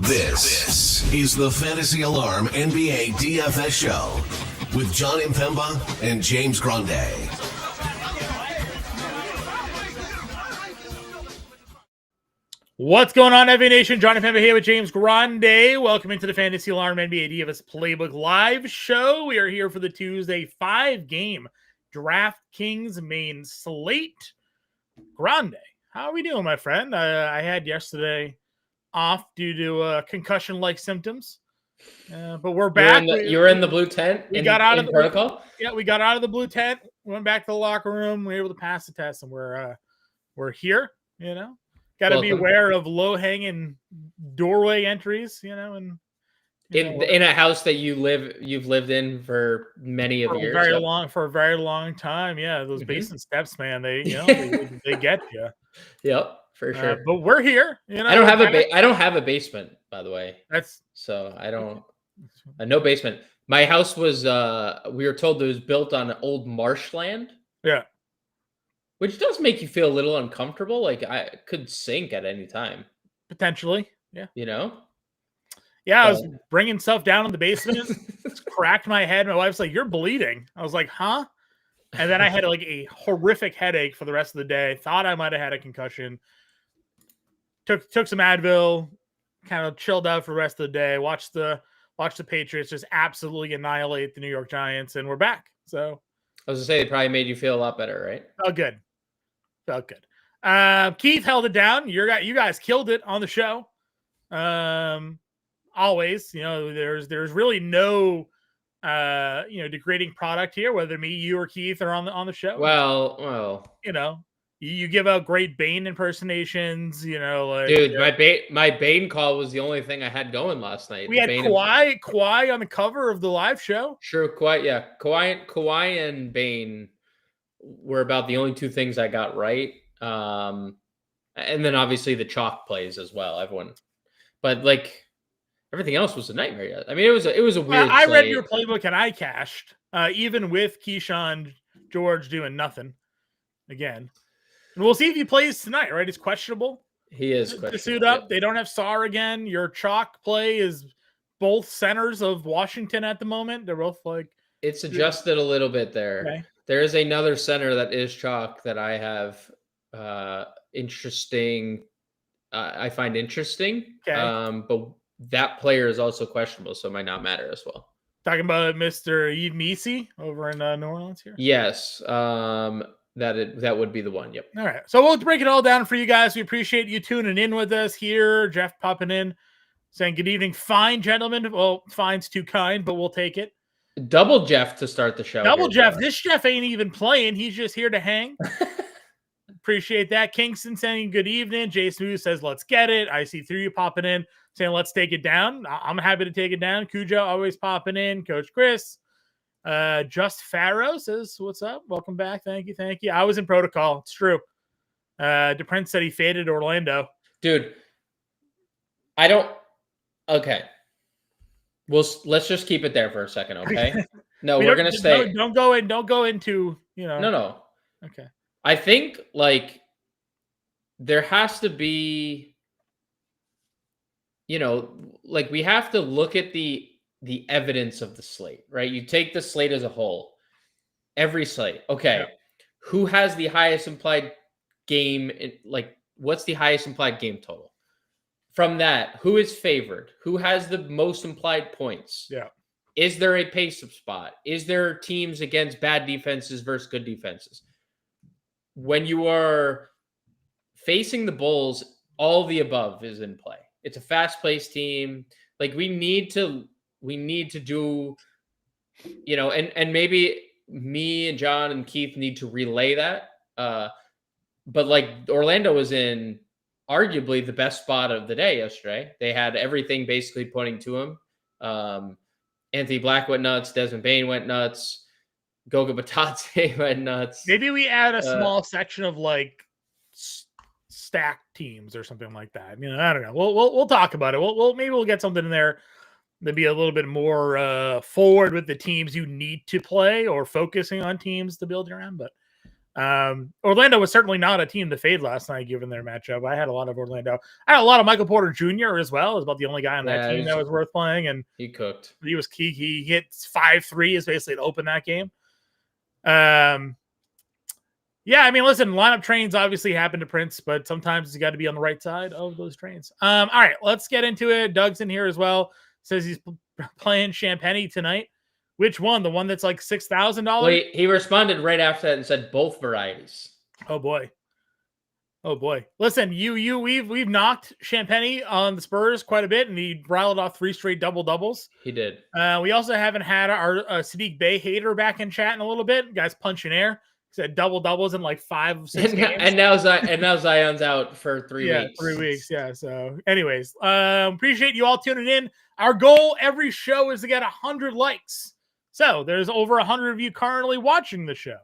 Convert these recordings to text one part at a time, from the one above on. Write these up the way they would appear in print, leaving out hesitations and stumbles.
This is the Fantasy Alarm NBA DFS show with John Impemba and James Grande. What's going on, FA Nation? John Impemba here with James Grande. Welcome into the Fantasy Alarm NBA DFS Playbook live show. We are here for the Tuesday 5-game DraftKings main slate. Grande, how are we doing, my friend? I had yesterday off due to concussion-like symptoms, but we're back. You were in the blue tent. We got out of the protocol. Yeah, we got out of the blue tent. Went back to the locker room. We were able to pass the test, and we're here. You know, got to be aware of low-hanging doorway entries. You know, and in a house that you've lived in for many of years, for a very long time. Yeah, those basement steps, man. They they get you. Yep. For sure, but we're here. You know, I don't have a basement, by the way. I don't. No basement. My house was. We were told it was built on old marshland. Yeah, which does make you feel a little uncomfortable. Like I could sink at any time, potentially. Yeah, you know. Yeah, I was bringing stuff down in the basement. Cracked my head. My wife's like, "You're bleeding." I was like, "Huh?" And then I had like a horrific headache for the rest of the day. Thought I might have had a concussion. Took some Advil, kind of chilled out for the rest of the day. Watched the Patriots just absolutely annihilate the New York Giants, and we're back. So I was gonna say it probably made you feel a lot better, right? Felt good. Keith held it down. You guys killed it on the show. Always, there's really no degrading product here, whether me, you, or Keith are on the show. Well, you give out great Bane impersonations, dude, my Bane call was the only thing I had going last night. We had Kawhi on the cover of the live show. Sure, Kawhi and Bane were about the only two things I got right. And then obviously the chalk plays as well. But like everything else was a nightmare. I mean, it was a weird. I read your playbook and I cashed, even with Keyshawn George doing nothing again. And we'll see if he plays tonight, right? He's questionable. He is questionable. To suit up. Yep. They don't have Sarr again. Your chalk play is both centers of Washington at the moment. They're both like... It's adjusted a little bit there. Okay. There is another center that is chalk that I have interesting. I find interesting. Okay. But that player is also questionable, so it might not matter as well. Talking about Mr. Yves Missi over in New Orleans here? Yes. That would be the one. Yep. All right. So we'll break it all down for you guys. We appreciate you tuning in with us here. Jeff popping in, saying good evening. Fine, gentlemen. Well, fine's too kind, but we'll take it. Double Jeff to start the show. Double Jeff. This Jeff ain't even playing. He's just here to hang. Appreciate that. Kingston saying good evening. Jay Smooth says, let's get it. I see 3 popping in saying, let's take it down. I'm happy to take it down. Cujo always popping in. Coach Chris. Just Pharaoh says, what's up? Welcome back. Thank you. I was in protocol. It's true. DePrince said he faded Orlando. Dude, okay. Well, let's just keep it there for a second, okay? No, we're going to stay. Don't go into, No. Okay. I think, like, there has to be, like, we have to look at the evidence of the slate, right? You take the slate as a whole, every slate. Okay. Yeah. Who has the highest implied game? What's the highest implied game total? From that, who is favored? Who has the most implied points? Yeah. Is there a pace-up spot? Is there teams against bad defenses versus good defenses? When you are facing the Bulls, all the above is in play. It's a fast-paced team. Like, we need to do, and maybe me and John and Keith need to relay that. But like Orlando was in arguably the best spot of the day yesterday. They had everything basically pointing to him. Anthony Black went nuts. Desmond Bane went nuts. Goga Batadze went nuts. Maybe we add a small section of like stacked teams or something like that. I don't know. We'll talk about it. Maybe we'll get something in there to be a little bit more forward with the teams you need to play or focusing on teams to build around. But Orlando was certainly not a team to fade last night, given their matchup. I had a lot of Orlando. I had a lot of Michael Porter Jr. as well. It was about the only guy on that team that was worth playing, and he cooked. He was key. He hit 5 threes basically to open that game. Yeah, I mean, listen, lineup trains obviously happen to Prince, but sometimes you got to be on the right side of those trains. All right, let's get into it. Doug's in here as well. Says he's playing Champagne tonight. Which one? The one that's like $6,000? Wait, he responded right after that and said both varieties. Oh boy. Listen, we've knocked Champagne on the Spurs quite a bit, and he rattled off 3 straight doubles. He did. We also haven't had our Sadiq Bey hater back in chat in a little bit. Guys punching air. Said doubles in like 5 of 6 games. And now Zion's out for 3 weeks. 3 weeks. Yeah. So, anyways, appreciate you all tuning in. Our goal every show is to get 100 likes. So there's over 100 of you currently watching the show.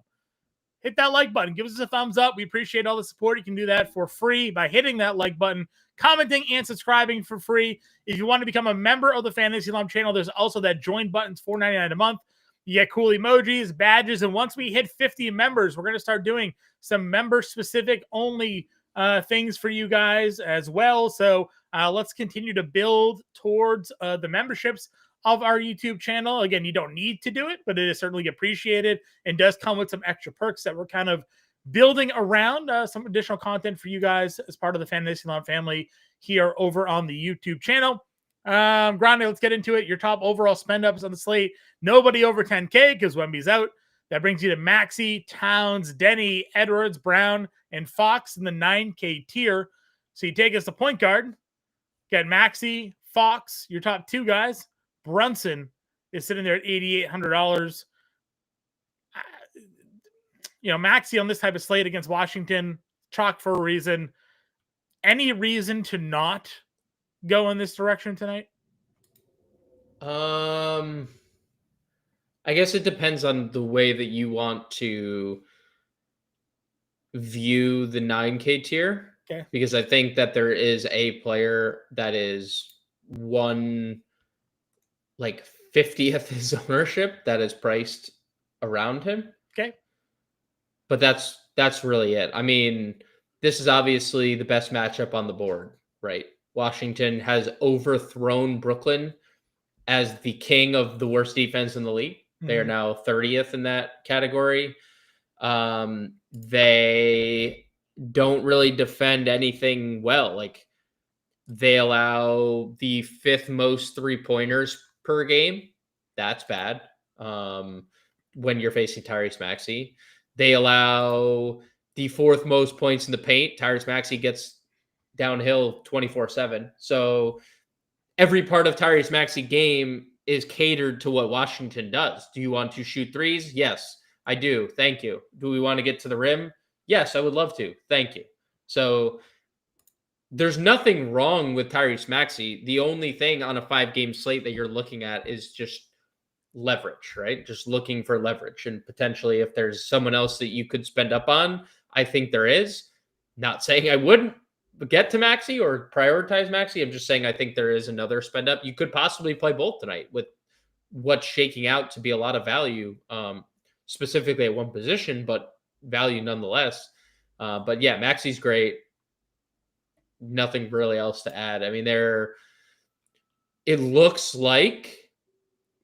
Hit that like button. Give us a thumbs up. We appreciate all the support. You can do that for free by hitting that like button, commenting, and subscribing for free. If you want to become a member of the Fantasy Alarm channel, there's also that join button. It's $4.99 a month. You get cool emojis, badges, and once we hit 50 members, we're going to start doing some member-specific only things for you guys as well. So let's continue to build towards the memberships of our YouTube channel. Again, you don't need to do it, but it is certainly appreciated and does come with some extra perks that we're kind of building around some additional content for you guys as part of the Fantasy Alarm family here over on the YouTube channel. Grande, let's get into it. Your top overall spend ups on the slate. Nobody over 10K because Wemby's out. That brings you to Maxey, Towns, Denny, Edwards, Brown, and Fox in the 9K tier. So you take us to point guard. Get Maxey, Fox, your top 2 guys. Brunson is sitting there at $8,800. Maxey on this type of slate against Washington, chalk for a reason. Any reason to not go in this direction tonight? I guess it depends on the way that you want to view the 9K tier. Okay. Because I think that there is a player that is 1/50th his ownership that is priced around him. Okay. But that's really it. I mean, this is obviously the best matchup on the board, right? Washington has overthrown Brooklyn as the king of the worst defense in the league. Mm-hmm. They are now 30th in that category. They don't really defend anything well. Like, they allow the 5th most 3-pointers per game. That's bad. When you're facing Tyrese Maxey. They allow the 4th most points in the paint. Tyrese Maxey gets downhill 24/7. So every part of Tyrese Maxey game is catered to what Washington does. Do you want to shoot threes? Yes, I do. Thank you. Do we want to get to the rim? Yes, I would love to. Thank you. So there's nothing wrong with Tyrese Maxey. The only thing on a 5-game slate that you're looking at is just leverage, right? Just looking for leverage. And potentially if there's someone else that you could spend up on, I think there is. Not saying I wouldn't get to Maxey or prioritize Maxey. I'm just saying I think there is another spend up. You could possibly play both tonight with what's shaking out to be a lot of value, specifically at one position, but value nonetheless. But yeah, Maxey's great. Nothing really else to add. I mean, it looks like,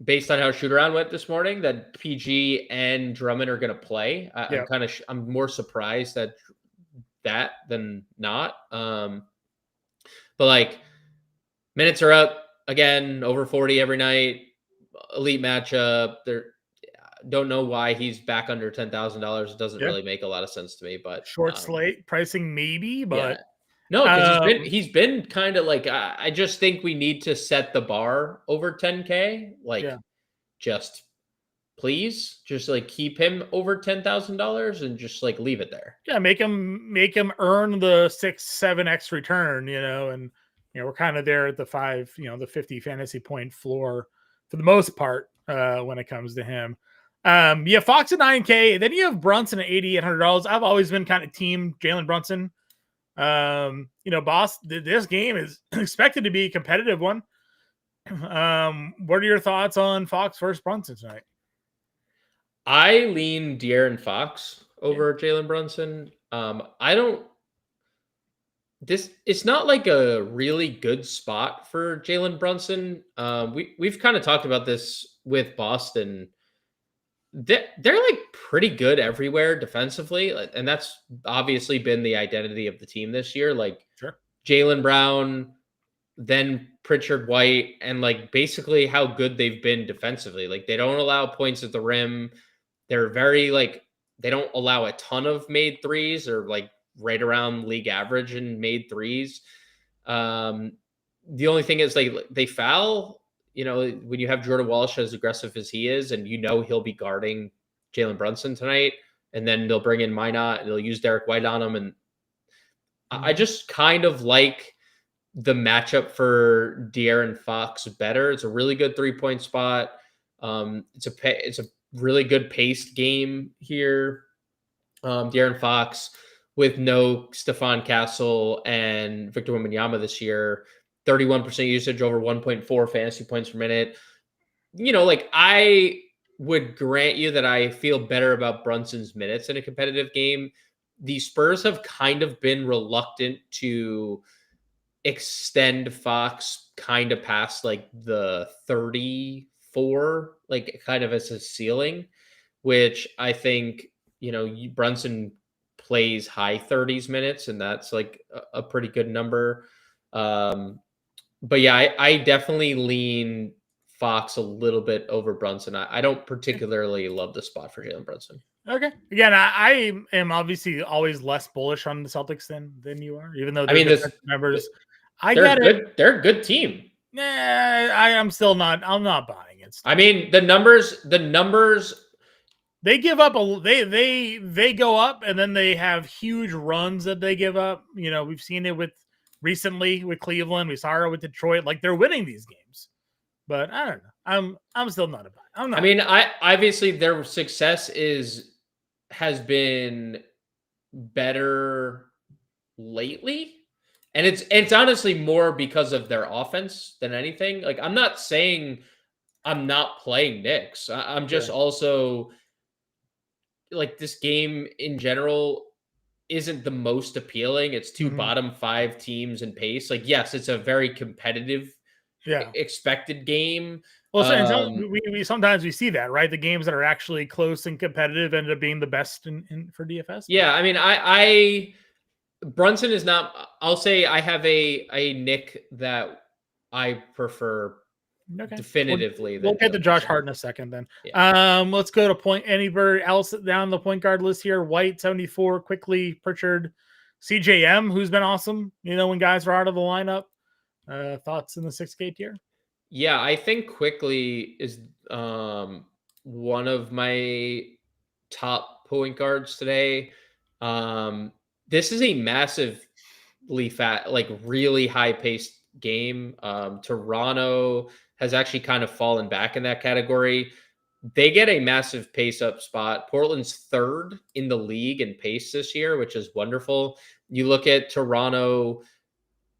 based on how shoot around went this morning, that PG and Drummond are going to play. I'm more surprised that than not. But like, minutes are up again, over 40 every night. Elite matchup. Don't know why he's back under $10,000. It doesn't really make a lot of sense to me. But short slate pricing maybe, but. Yeah. No, because he's been kind of like, I just think we need to set the bar over 10K. Like, just please, just like keep him over $10,000 and just like leave it there. Yeah, make him earn the 6-7x return, and we're kind of there at the 5, the 50 fantasy point floor for the most part when it comes to him. Fox at 9K, then you have Brunson at $8,800. I've always been kind of team Jalen Brunson. Boss, this game is expected to be a competitive one. What are your thoughts on Fox versus Brunson tonight? I lean De'Aaron Fox over Jalen Brunson. It's not like a really good spot for Jalen Brunson. We've kind of talked about this with Boston. They're like pretty good everywhere defensively, and that's obviously been the identity of the team this year. Like Sure. Jaylen Brown, then Pritchard White, and like basically how good they've been defensively. Like they don't allow points at the rim. They're very like they don't allow a ton of made threes or like right around league average in made threes. The only thing is they foul, when you have Jordan Walsh as aggressive as he is, and he'll be guarding Jalen Brunson tonight, and then they'll bring in Minot and they'll use Derek White on him. And I just kind of like the matchup for De'Aaron Fox better. It's a really good 3-point spot. It's a really good paced game here. De'Aaron Fox with no Stephon Castle and Victor Wembanyama this year, 31% usage, over 1.4 fantasy points per minute. I would grant you that I feel better about Brunson's minutes in a competitive game. The Spurs have kind of been reluctant to extend Fox kind of past like the 34, like kind of as a ceiling, which I think, Brunson plays high 30s minutes, and that's like a pretty good number. But yeah, I definitely lean Fox a little bit over Brunson. I don't particularly love the spot for Jalen Brunson. Okay. Again, I am obviously always less bullish on the Celtics than you are, even though members. They're a good team. I'm still not. I'm not buying it. I mean, the numbers. They give up they go up, and then they have huge runs that they give up. We've seen it recently with Cleveland. We saw it with Detroit. Like they're winning these games, but I don't know. I'm still not a buy. Obviously their success has been better lately, and it's honestly more because of their offense than anything. Like I'm not saying I'm not playing Knicks. I'm just also like this game in general isn't the most appealing. It's two bottom 5 teams in pace. Like, yes, it's a very competitive, expected game. Well, we sometimes we see that, right? The games that are actually close and competitive end up being the best in for DFS. Yeah, I mean, Brunson is not. I'll say I have a Nick that I prefer. Okay. Definitively. We'll get to Josh Hart in a second then. Yeah. Let's go to anybody else down the point guard list here. White, 74, quickly, Pritchard, CJM, who's been awesome, when guys are out of the lineup. Thoughts in the 6K tier? Yeah, I think quickly is one of my top point guards today. This is a massively fat, like really high paced game. Toronto has actually kind of fallen back in that category. They get a massive pace up spot. Portland's 3rd in the league in pace this year, which is wonderful. You look at Toronto,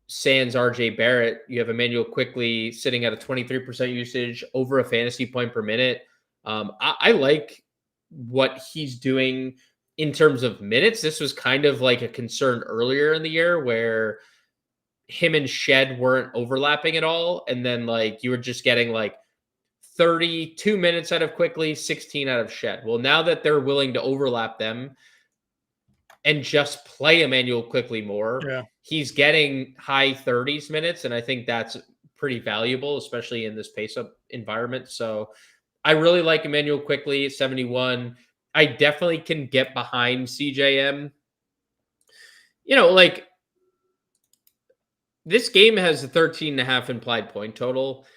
sans RJ Barrett, you have Emmanuel Quickley sitting at a 23% usage, over a fantasy point per minute. I like what he's doing in terms of minutes. This was kind of like a concern earlier in the year where him and Shed weren't overlapping at all. And then like you were just getting like 32 minutes out of Quickley, 16 out of Shed. Well, now that they're willing to overlap them and just play Emmanuel Quickley more, he's getting high 30s minutes. And I think that's pretty valuable, especially in this pace up environment. So I really like Emmanuel Quickley at 71. I definitely can get behind CJM. Like, this game has a 13.5 implied point total.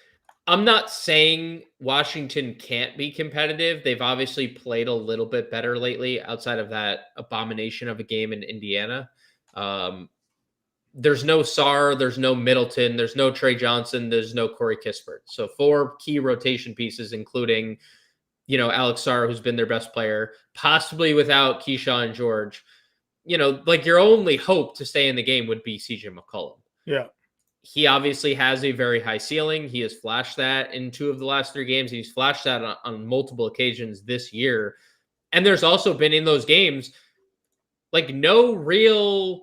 I'm not saying Washington can't be competitive. They've obviously played a little bit better lately outside of that abomination of a game in Indiana. There's no Sarr, there's no Middleton, there's no Trey Johnson, there's no Corey Kispert. So 4 key rotation pieces, including, Alex Sarr, who's been their best player, possibly without Keyshawn George. Like your only hope to stay in the game would be CJ McCollum. Yeah. He obviously has a very high ceiling. He has flashed that in 2 of the last 3 games. He's flashed that on multiple occasions this year. And there's also been in those games, like no real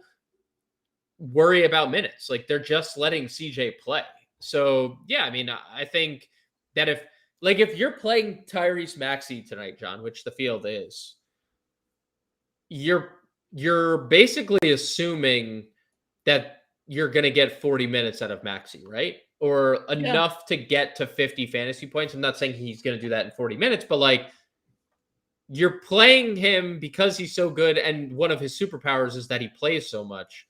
worry about minutes. Like they're just letting CJ play. So yeah, I mean, I think that if you're playing Tyrese Maxey tonight, John, which the field is, you're basically assuming that you're going to get 40 minutes out of Maxey, right? Or enough to get to 50 fantasy points. I'm not saying he's going to do that in 40 minutes, but like you're playing him because he's so good. And one of his superpowers is that he plays so much.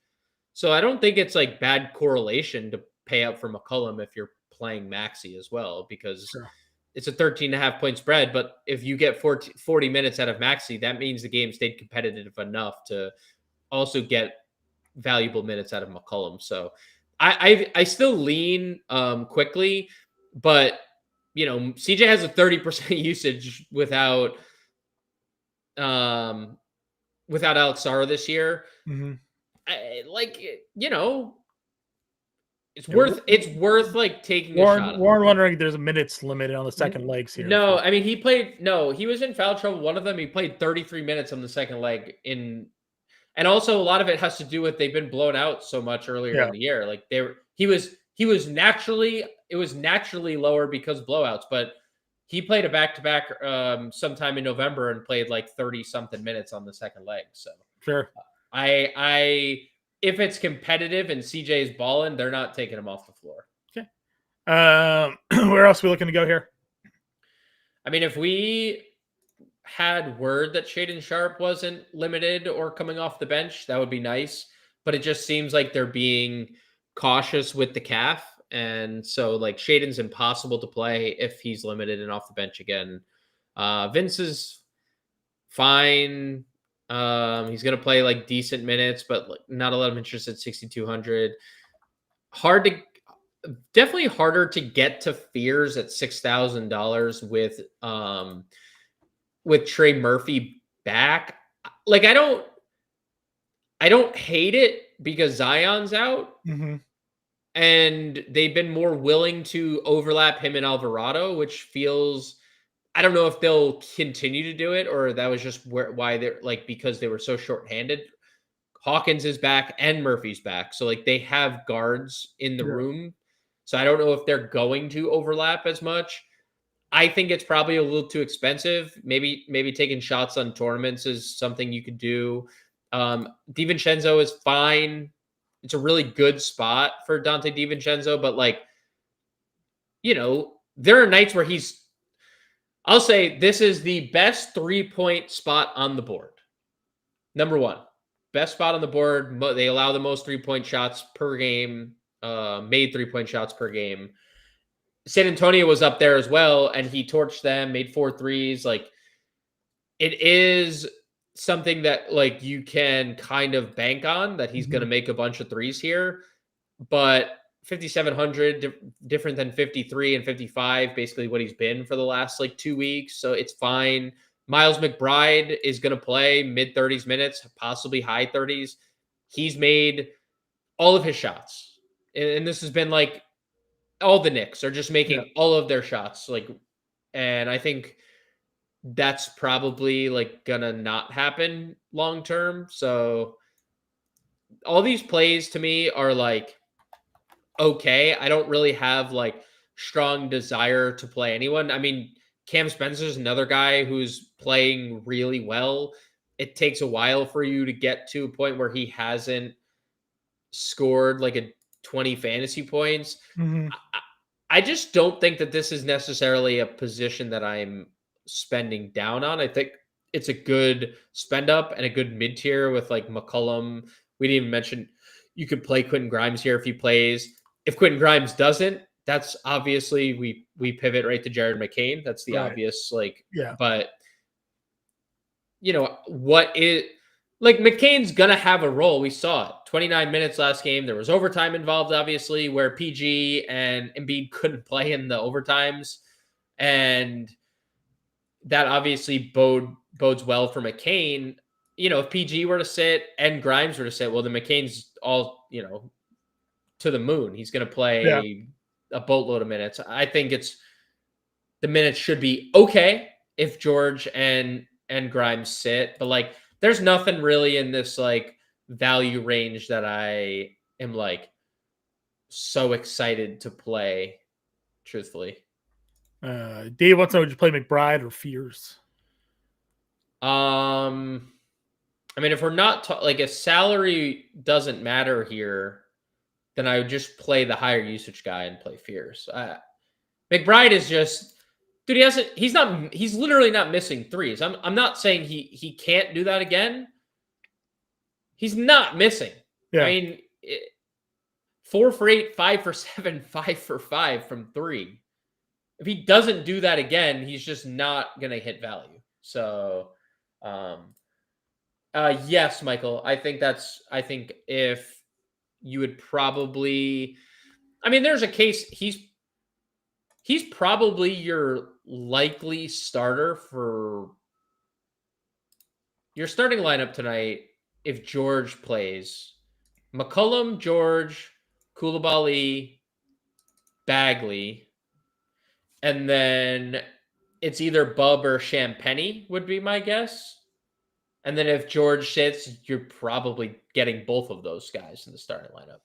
So I don't think it's like bad correlation to pay up for McCollum if you're playing Maxey as well, because it's a 13.5 point spread. But if you get 40 minutes out of Maxey, that means the game stayed competitive enough to also get valuable minutes out of McCollum. So I still lean quickly, but CJ has a 30% usage without Alex Sara this year. Mm-hmm. It's worth like taking a shot. Warren wondering if there's a minutes limit on the second legs here. No, I mean he was in foul trouble. One of them, he played 33 minutes on the second leg and also a lot of it has to do with they've been blown out so much earlier in the year. Like it was naturally lower because of blowouts, but he played a back-to-back sometime in November and played like 30 something minutes on the second leg. So sure. If it's competitive and CJ is balling, they're not taking him off the floor. Okay. Where else are we looking to go here? I mean, if we had word that Shaedon Sharpe wasn't limited or coming off the bench, that would be nice. But it just seems like they're being cautious with the calf. And so like Shaedon's impossible to play if he's limited and off the bench again. Vince is fine. He's going to play like decent minutes, but like not a lot of interest at 6,200. Definitely harder to get to fears at $6,000 with Trey Murphy back. Like I don't hate it because Zion's out. Mm-hmm. And they've been more willing to overlap him and Alvarado, which feels, I don't know if they'll continue to do it or that was just why they're like, because they were so shorthanded. Hawkins is back and Murphy's back. So like they have guards in the room. So I don't know if they're going to overlap as much. I think it's probably a little too expensive. Maybe taking shots on tournaments is something you could do. DiVincenzo is fine. It's a really good spot for Dante DiVincenzo, but like, there are nights where I'll say this is the best 3-point spot on the board. Number one, best spot on the board. They allow the most 3-point shots per game, made 3-point shots per game. San Antonio was up there as well, and he torched them, made 4 threes. Like, it is something that like you can kind of bank on that he's going to make a bunch of threes here, but 5,700 different than 53 and 55, basically what he's been for the last like 2 weeks. So it's fine. Miles McBride is going to play mid 30s minutes, possibly high 30s. He's made all of his shots. And this has been like all the Knicks are just making all of their shots. Like, and I think that's probably like gonna not happen long term. So all these plays to me are like, okay, I don't really have like strong desire to play anyone. I mean, Cam Spencer's another guy who's playing really well. It takes a while for you to get to a point where he hasn't scored like a 20 fantasy points. Mm-hmm. I just don't think that this is necessarily a position that I'm spending down on. I think it's a good spend up and a good mid tier with like McCollum. We didn't even mention you could play Quentin Grimes here if he plays. If Quentin Grimes doesn't, that's obviously we pivot right to Jared McCain. That's the obvious but what is like McCain's gonna have a role. We saw it. 29 minutes last game. There was overtime involved, obviously, where PG and Embiid couldn't play in the overtimes. And that obviously bodes well for McCain. If PG were to sit and Grimes were to sit, well, then McCain's all, to the moon. He's going to play a boatload of minutes. I think the minutes should be okay if George and and Grimes sit, but like there's nothing really in this like value range that I am like so excited to play, truthfully. Dave wants to know, would you play McBride or Fears? I mean, if we're not like if salary doesn't matter here, then I would just play the higher usage guy and play Fears. McBride is just, dude. He's literally not missing threes. I'm not saying he can't do that again. He's not missing. Yeah. I mean, 4 for 8, 5 for 7, 5 for 5 from 3. If he doesn't do that again, he's just not gonna hit value. So, yes, Michael. I think if you would probably, I mean, there's a case he's probably your likely starter for your starting lineup tonight if George plays. McCollum, George, Koulibaly, Bagley, and then it's either Bub or Champagny would be my guess. And then if George sits, you're probably getting both of those guys in the starting lineup.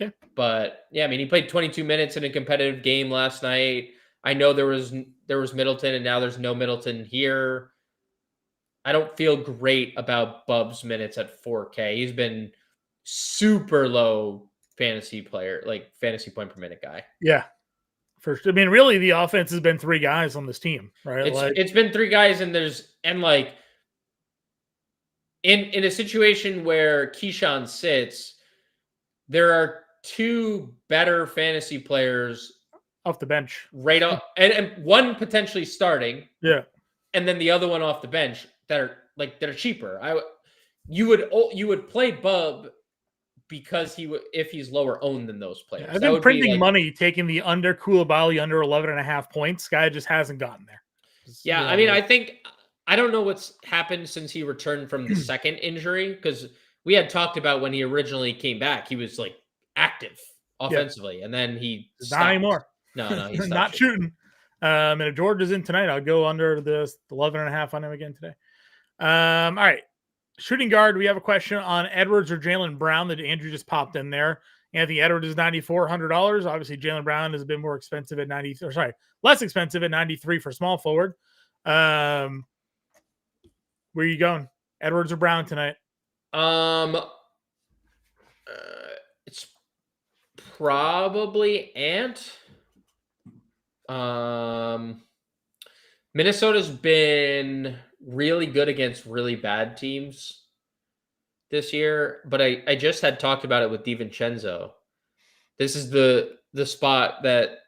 Okay. But yeah, I mean, he played 22 minutes in a competitive game last night. I know there was Middleton, and now there's no Middleton here. I don't feel great about Bub's minutes at 4K. He's been super low fantasy point per minute guy. Yeah. First, I mean, really, the offense has been 3 guys on this team, right? It's been 3 guys, and in a situation where Keyshawn sits, there are 2 better fantasy players off the bench, right off, and one potentially starting, yeah, and then the other one off the bench that are cheaper. You would play Bub because if he's lower owned than those players. I've been printing money taking the under Koulibaly under 11.5 points. Guy just hasn't gotten there. Yeah, I mean, I don't know what's happened since he returned from the second injury, because we had talked about when he originally came back, he was like active offensively, and then he stopped. Not anymore. No, he's not shooting. And if George is in tonight, I'll go under the 11.5 on him again today. All right. Shooting guard, we have a question on Edwards or Jaylen Brown that Andrew just popped in there. Anthony Edwards is $9,400. Obviously, Jaylen Brown is a bit more expensive at less expensive at 93 for small forward. Where are you going? Edwards or Brown tonight? It's probably Ant. Minnesota's been really good against really bad teams this year, but I just had talked about it with DiVincenzo. This is the spot that,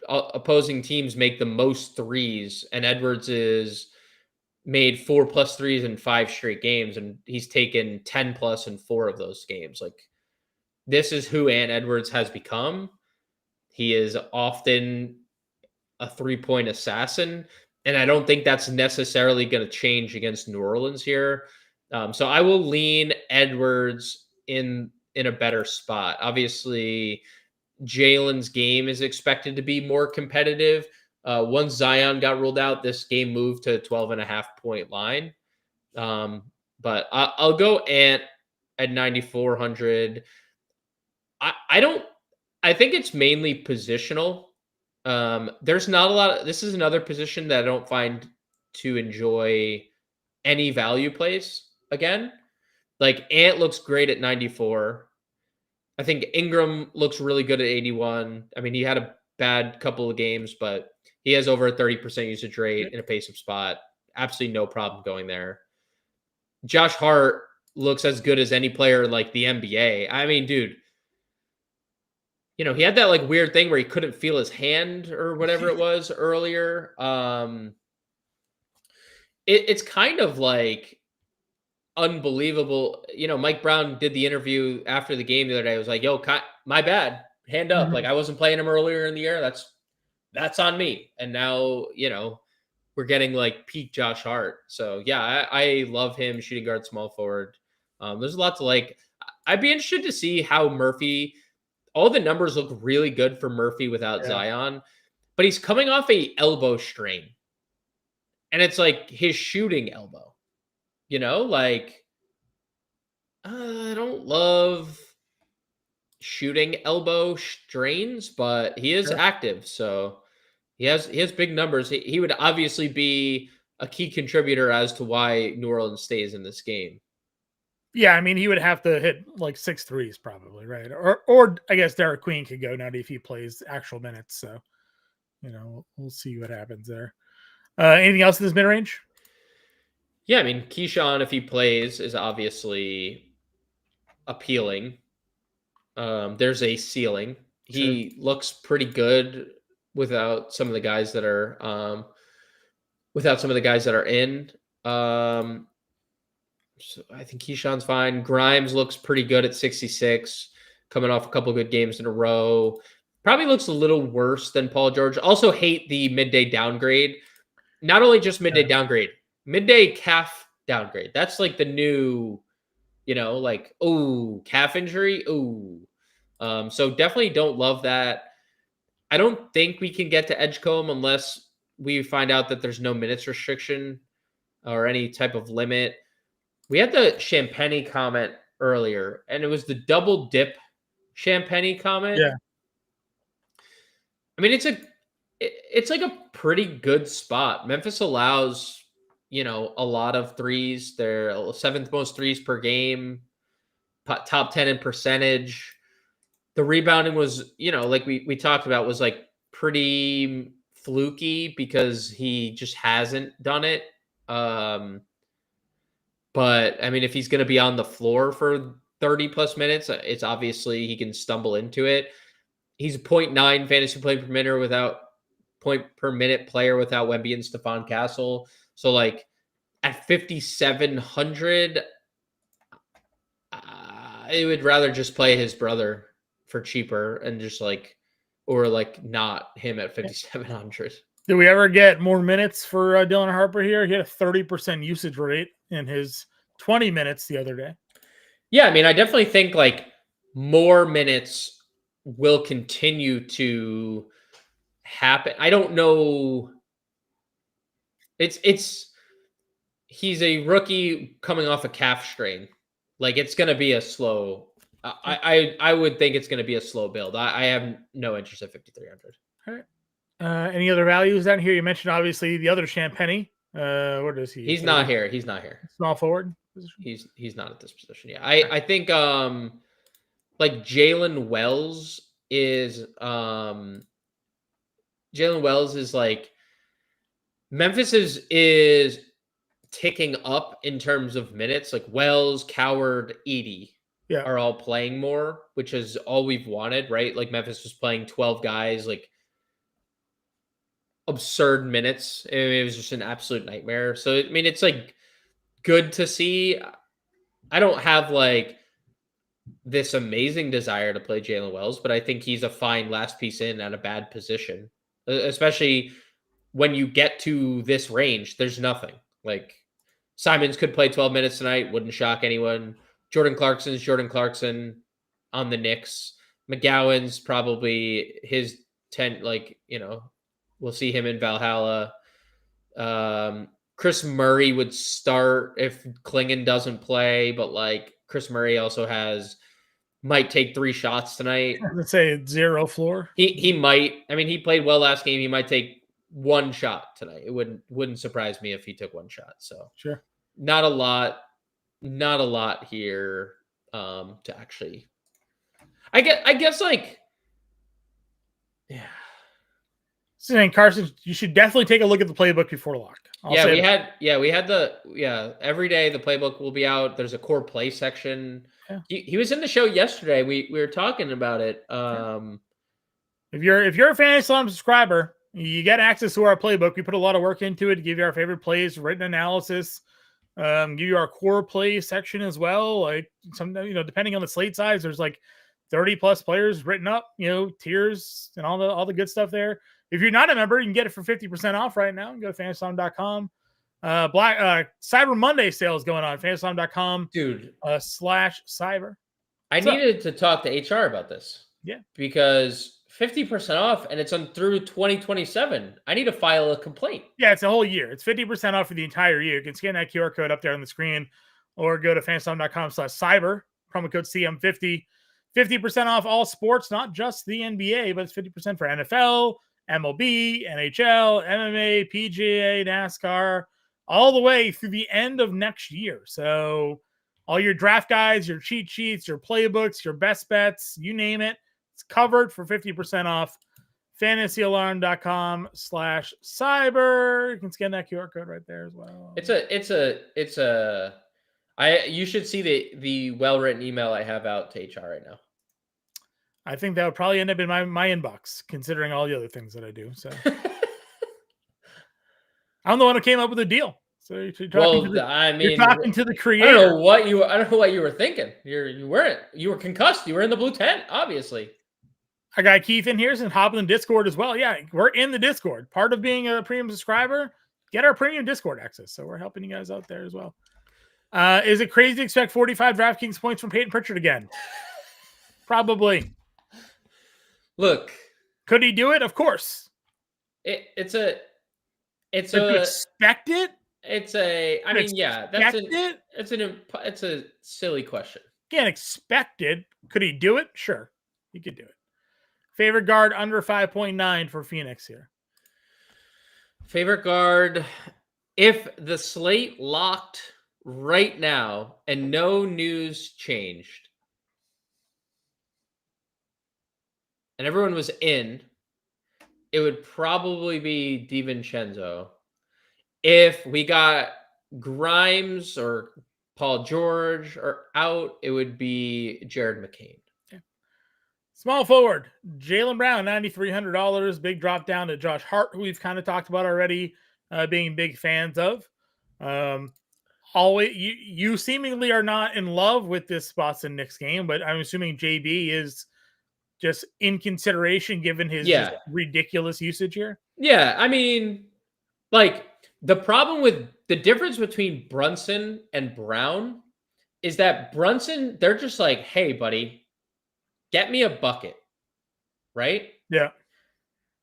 opposing teams make the most threes, and Edwards is made 4+ threes in 5 straight games, and he's taken 10+ in 4 of those games. Like, this is who Ant Edwards has become. He is often a 3-point assassin, and I don't think that's necessarily going to change against New Orleans here. So I will lean Edwards in a better spot. Obviously, Jalen's game is expected to be more competitive. Once Zion got ruled out, this game moved to a 12.5 point line. But I'll go Ant at 9,400. I think it's mainly positional. There's not a lot this is another position that I don't find to enjoy any value plays again. Like, Ant looks great at 94. I think Ingram looks really good at 81. I mean, he had a bad couple of games, but he has over a 30% usage rate in a pace of spot. Absolutely no problem going there. Josh Hart looks as good as any player in like the NBA. I mean, dude, he had that like weird thing where he couldn't feel his hand or whatever it was earlier. It's kind of like unbelievable. Mike Brown did the interview after the game the other day. I was like, yo, my bad, hand up. Like, I wasn't playing him earlier in the year. That's on me. And now, we're getting like peak Josh Hart. So yeah, I love him, shooting guard, small forward. There's a lot to like. I'd be interested to see how Murphy, all the numbers look really good for Murphy without Zion, but he's coming off a elbow strain. And it's like his shooting elbow, like I don't love shooting elbow strains, but he is Sure. active. So he has big numbers. He would obviously be a key contributor as to why New Orleans stays in this game. Yeah, I mean, he would have to hit like 6 threes probably, right? Or I guess Derek Queen could go now if he plays actual minutes. So, we'll see what happens there. Anything else in this mid range? Yeah, I mean, Keyshawn, if he plays, is obviously appealing. There's a ceiling. Sure. He looks pretty good without some of the guys that are in. So I think Keyshawn's fine. Grimes looks pretty good at 66, coming off a couple good games in a row. Probably looks a little worse than Paul George. Also hate the midday downgrade. Not only just midday downgrade, midday calf downgrade. That's like the new, like, oh, calf injury. Oh. So definitely don't love that. I don't think we can get to Edgecombe unless we find out that there's no minutes restriction or any type of limit. We had the Champagny comment earlier, and it was the double dip Champagny comment. Yeah. I mean, it's like a pretty good spot. Memphis allows, a lot of threes. They're 7th most threes per game, top 10 in percentage. The rebounding was, like we talked about, was like pretty fluky because he just hasn't done it. But I mean, if he's going to be on the floor for 30 plus minutes, it's obviously he can stumble into it. He's a 0.9 fantasy point per minute player without Wemby and Stephon Castle. So like at 5,700, I would rather just play his brother for cheaper and just not him at 5,700. Did we ever get more minutes for Dylan Harper here? He had a 30% usage rate in his 20 minutes the other day. Yeah, I mean, I definitely think like more minutes will continue to happen. I don't know. He's a rookie coming off a calf strain. Like it's going to be a slow. I would think it's going to be a slow build. I have no interest at 5,300. All right. Any other values down here? You mentioned obviously the other Champagny. Where does he? He's not here. He's not here. Small forward position. He's not at this position. Yeah, I think like Jalen Wells is like Memphis is ticking up in terms of minutes. Like Wells, Coward, Edey are all playing more, which is all we've wanted, right? Like Memphis was playing 12 guys, like absurd minutes. It was just an absolute nightmare. So I mean, it's like good to see. I don't have like this amazing desire to play Jalen Wells, but I think he's a fine last piece in at a bad position, especially when you get to this range. There's nothing. Like Simons could play 12 minutes tonight, wouldn't shock anyone. Jordan Clarkson on the Knicks. McGowan's probably his 10, we'll see him in Valhalla. Chris Murray would start if Klingon doesn't play, but like Chris Murray also might take 3 shots tonight. Let's say 0 floor. He might. I mean, he played well last game. He might take 1 shot tonight. It wouldn't surprise me if he took 1 shot. So sure, not a lot here to actually. I guess like, yeah. Saying Carson, you should definitely take a look at the playbook before lock. We had every day the playbook will be out. There's a core play section. Yeah. He was in the show yesterday. We were talking about it. If you're a Fantasy Slam subscriber, you get access to our playbook. We put a lot of work into it to give you our favorite plays, written analysis, give you our core play section as well. Like depending on the slate size, there's like 30 plus players written up, tiers and all the good stuff there. If you're not a member, you can get it for 50% off right now. You go to fantasyslam.com. Cyber Monday sale is going on. fantasyslam.com dude /cyber. I needed to talk to HR about this. Yeah. Because 50% off, and it's on through 2027. I need to file a complaint. Yeah, it's a whole year. It's 50% off for the entire year. You can scan that QR code up there on the screen or go to fanstom.com/cyber, promo code CM50. 50% off all sports, not just the NBA, but it's 50% for NFL, MLB, NHL, MMA, PGA, NASCAR, all the way through the end of next year. So all your draft guides, your cheat sheets, your playbooks, your best bets, you name it, it's covered for 50% off. FantasyAlarm.com/cyber. You can scan that QR code right there as well. You should see the well-written email I have out to HR right now. I think that would probably end up in my inbox, considering all the other things that I do. So I'm the one who came up with the deal. So you're talking to the creator. I don't know what you were thinking. You were concussed. You were in the blue tent, obviously. I got Keith in here and hop in the Discord as well. Yeah, we're in the Discord. Part of being a premium subscriber, get our premium Discord access. So we're helping you guys out there as well. Is it crazy to expect 45 DraftKings points from Peyton Pritchard again? Probably. Look, could he do it? Of course. It's a expect it. It's a silly question. Can't expect it. Could he do it? Sure, he could do it. Favorite guard under 5.9 for Phoenix here. Favorite guard, if the slate locked right now and no news changed and everyone was in, it would probably be DiVincenzo. If we got Grimes or Paul George or out, it would be Jared McCain. Small forward, Jaylen Brown, $9,300. Big drop down to Josh Hart, who we've kind of talked about already, being big fans of. Always, you seemingly are not in love with this Boston Knicks game, but I'm assuming JB is just in consideration given his just ridiculous usage here. Yeah, I mean, like the problem with the difference between Brunson and Brown is that Brunson, they're just like, hey, buddy, get me a bucket, right? Yeah.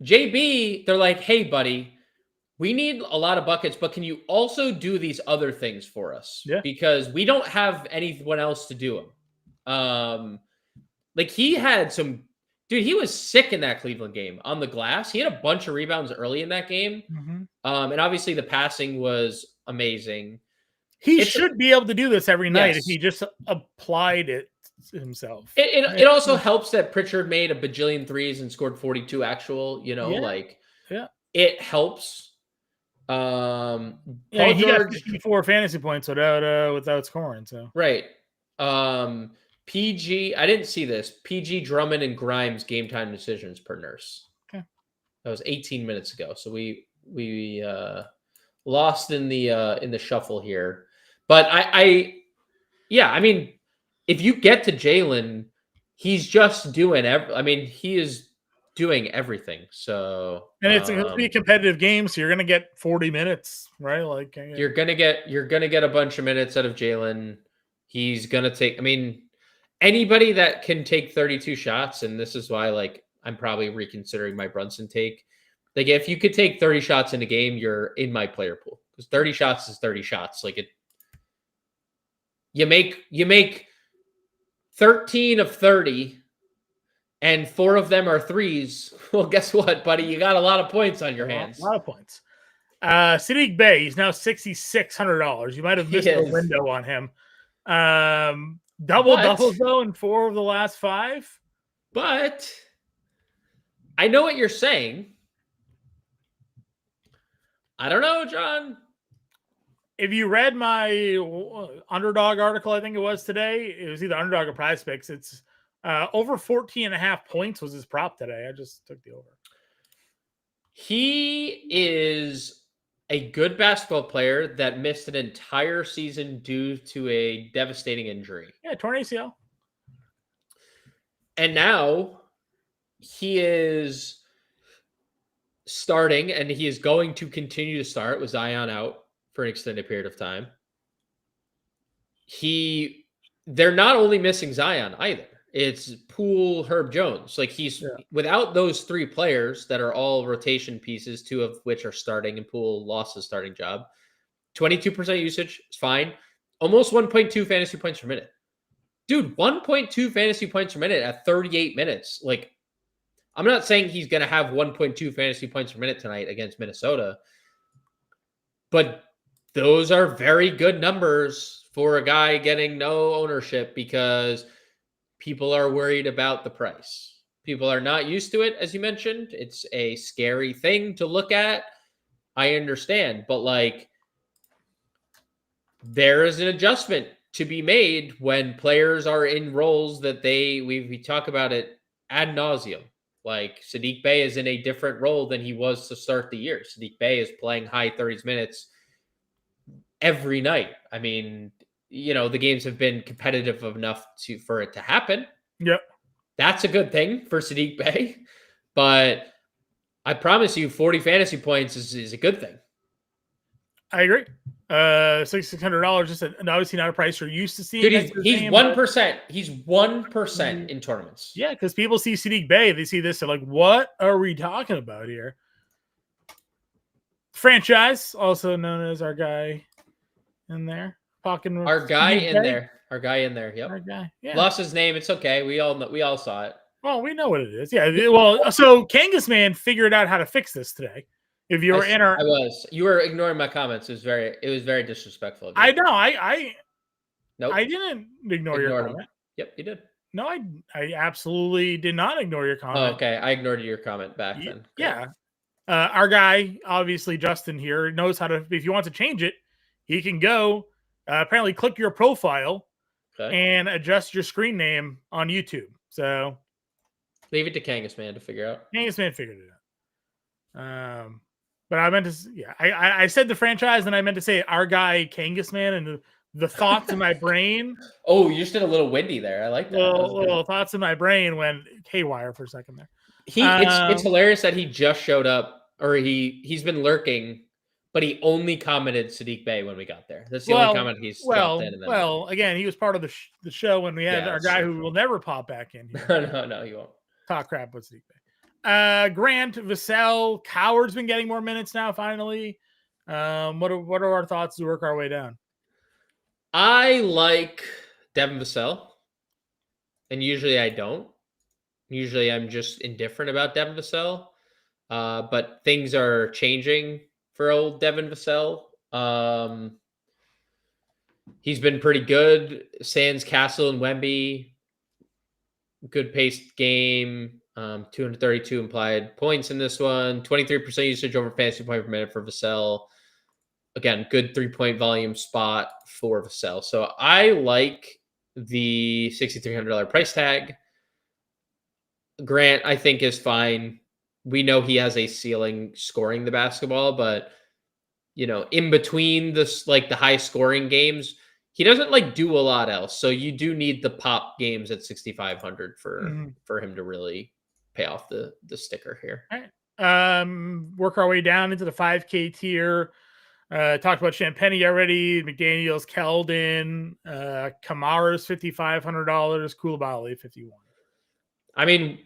JB, they're like, hey, buddy, we need a lot of buckets, but can you also do these other things for us? Yeah. Because we don't have anyone else to do them. Like he had some, dude, he was sick in that Cleveland game on the glass. He had a bunch of rebounds early in that game. Mm-hmm. And obviously the passing was amazing. He should be able to do this every night if he just applied it himself. It also helps that Pritchard made a bajillion threes and scored 42 actual, it helps. He got 54 fantasy points without scoring. So right. PG, I didn't see this. PG, Drummond, and Grimes game time decisions per nurse. Okay. That was 18 minutes ago. So we lost in the shuffle here. But I mean, if you get to Jaylen, he's just doing he is doing everything. So it's going to be a competitive game, so you're going to get 40 minutes, right? Like you're going to get a bunch of minutes out of Jaylen. He's going to take. I mean, anybody that can take 32 shots, and this is why I'm probably reconsidering my Brunson take. Like if you could take 30 shots in a game, you're in my player pool because 30 shots is 30 shots. You make 13 of 30 and 4 of them are threes. Well, guess what, buddy? You got a lot of points on your hands. A lot of points. Sadiq Bey, he's now $6,600. You might have missed the window on him. Doubles though in 4 of the last 5. But I know what you're saying. I don't know, John. If you read my Underdog article, I think it was today, it was either Underdog or Prize Picks. It's over 14.5 points was his prop today. I just took the over. He is a good basketball player that missed an entire season due to a devastating injury. Yeah, torn ACL. And now he is starting, and he is going to continue to start with Zion out for an extended period of time. They're not only missing Zion either. It's Poole, Herb Jones. Like without those 3 players that are all rotation pieces, 2 of which are starting, and Poole lost his starting job. 22% usage is fine. Almost 1.2 fantasy points per minute. Dude, 1.2 fantasy points per minute at 38 minutes. Like, I'm not saying he's going to have 1.2 fantasy points per minute tonight against Minnesota, but those are very good numbers for a guy getting no ownership because people are worried about the price. People are not used to it, as you mentioned. It's a scary thing to look at. I understand, but like, there is an adjustment to be made when players are in roles that we talk about it ad nauseum. Like Sadiq Bey is in a different role than he was to start the year. Sadiq Bey is playing high 30s minutes every night. I mean, the games have been competitive enough for it to happen. Yep. That's a good thing for Sadiq Bey. But I promise you 40 fantasy points is a good thing. I agree. $600 is obviously not a price you're used to seeing. Dude, he's 1%. He's 1% in tournaments. Yeah, because people see Sadiq Bey, they see this, they're like, "What are we talking about here?" Franchise, also known as our guy in there, our guy in there. Yep. Our guy. Yeah. Lost his name. It's okay. We all saw it. Well, we know what it is. Yeah. Well, so Kangas Man figured out how to fix this today. If you were you were ignoring my comments. It was very disrespectful. I know. Nope. I didn't ignore your comment. Yep, you did. No, I absolutely did not ignore your comment. Oh, okay. I ignored your comment back then. Great. Yeah. Our guy, obviously Justin here, knows how to, if you want to change it, he can go apparently click your profile and adjust your screen name on YouTube. So leave it to Kangas Man to figure out. Kangas Man figured it out. But I meant to, I said the franchise and I meant to say our guy Kangas Man, and the thoughts in my brain. Oh, you just did a little windy there. I like that. Little thoughts in my brain went haywire for a second there. It's hilarious that he just showed up, or he's been lurking, but he only commented Sadiq Bey when we got there. That's the only comment he's dropped in. Again, he was part of the show when we had our guy who will never pop back in here. No, he won't. Talk crap with Sadiq Bey. Grant, Vassell, Coward's been getting more minutes now, finally. What are our thoughts to work our way down? I like Devin Vassell, and usually I don't. Usually I'm just indifferent about Devin Vassell, but things are changing for old Devin Vassell. He's been pretty good. Sans, Castle, and Wemby, good paced game. 232 implied points in this one. 23% usage over fantasy point per minute for Vassell. Again, good 3-point volume spot for Vassell. So I like the $6,300 price tag. Grant, I think, is fine. We know he has a ceiling scoring the basketball, but in between this, like the high scoring games, he doesn't do a lot else. So you do need the pop games at 6,500 for him to really pay off the sticker here. All right. Work our way down into the 5K tier. Talked about Champagny already. McDaniels, Keldon, Kamara's $5,500, Koulibaly $51. I mean,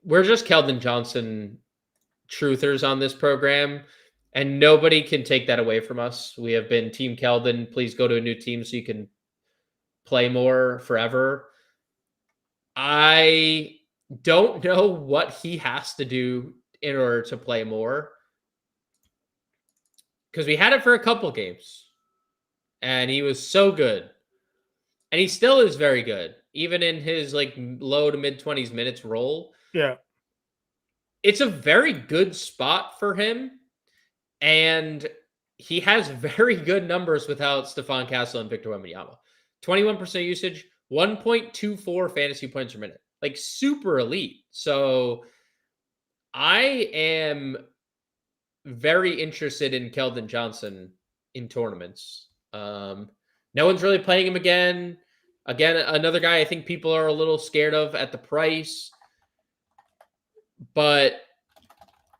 we're just Keldon Johnson truthers on this program, and nobody can take that away from us. We have been Team Keldon. Please go to a new team so you can play more forever. I don't know what he has to do in order to play more, because we had it for a couple games and he was so good, and he still is very good, even in his low to mid 20s minutes role. Yeah. It's a very good spot for him. And he has very good numbers without Stephon Castle and Victor Wembanyama. 21% usage, 1.24 fantasy points per minute. Super elite. So I am very interested in Keldon Johnson in tournaments. No one's really playing him again. Again, another guy I think people are a little scared of at the price. But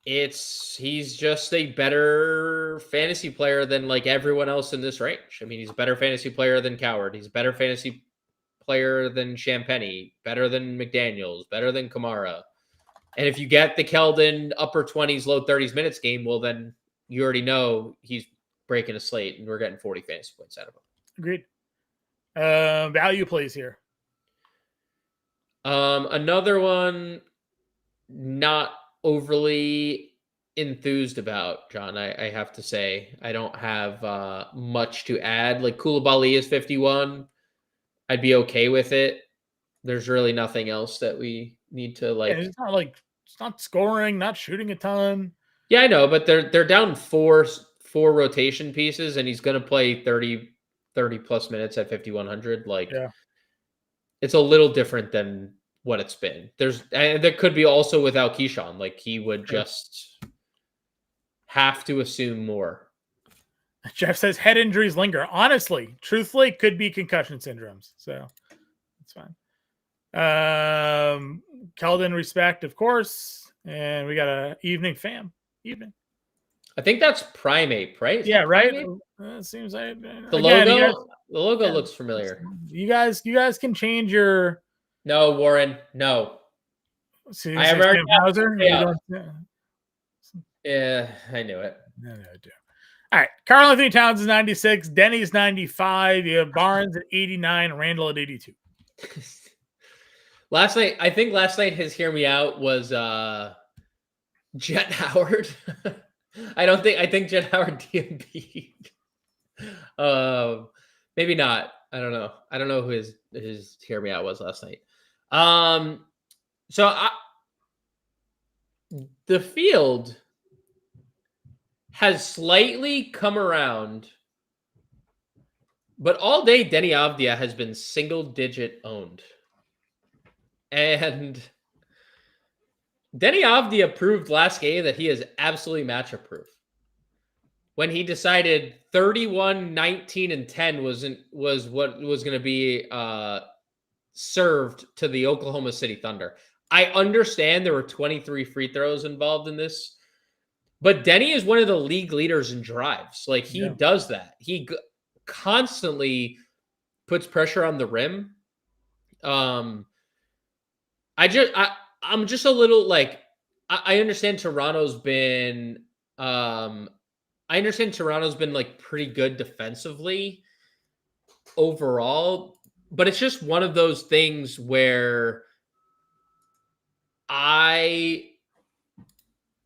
he's just a better fantasy player than everyone else in this range. I mean, he's a better fantasy player than Coward. He's a better fantasy player than Champagny, better than McDaniels, better than Kamara. And if you get the Keldon upper 20s, low 30s minutes game, well, then you already know he's breaking a slate and we're getting 40 fantasy points out of him. Agreed. Value plays here. Another one not overly enthused about, John, I have to say. I don't have much to add. Like Koulibaly is 51. I'd be okay with it. There's really nothing else that we need to like. Yeah, it's not scoring, not shooting a ton. Yeah, I know, but they're down four rotation pieces, and he's going to play 30 plus minutes at 5,100. Like, yeah. It's a little different than what it's been. There could be also without Keyshawn. Like, he would just have to assume more. Jeff says head injuries linger. Honestly, truthfully, could be concussion syndromes. So that's fine. Keldon respect, of course. And we got a evening fam. Evening. I think that's Primate, right? Yeah, right. It seems like the logo looks familiar. You guys can change your. No, Warren. No. I have already. Yeah, I knew it. No, I do. All right, Karl Anthony Towns is 96, Denny's 95, you have Barnes at 89, Randall at 82. I think last night his hear me out was Jet Howard. I think Jet Howard DMP. Maybe not. I don't know. I don't know who his hear me out was last night. The field has slightly come around, but all day Denny Avdia has been single digit owned. And Denny Avdia proved last game that he is absolutely matchup proof. When he decided 31, 19, and 10 was what was going to be served to the Oklahoma City Thunder. I understand there were 23 free throws involved in this, but Denny is one of the league leaders in drives. Like, he does that. He constantly puts pressure on the rim. I'm just a little like, I understand Toronto's been like pretty good defensively overall, but it's just one of those things where I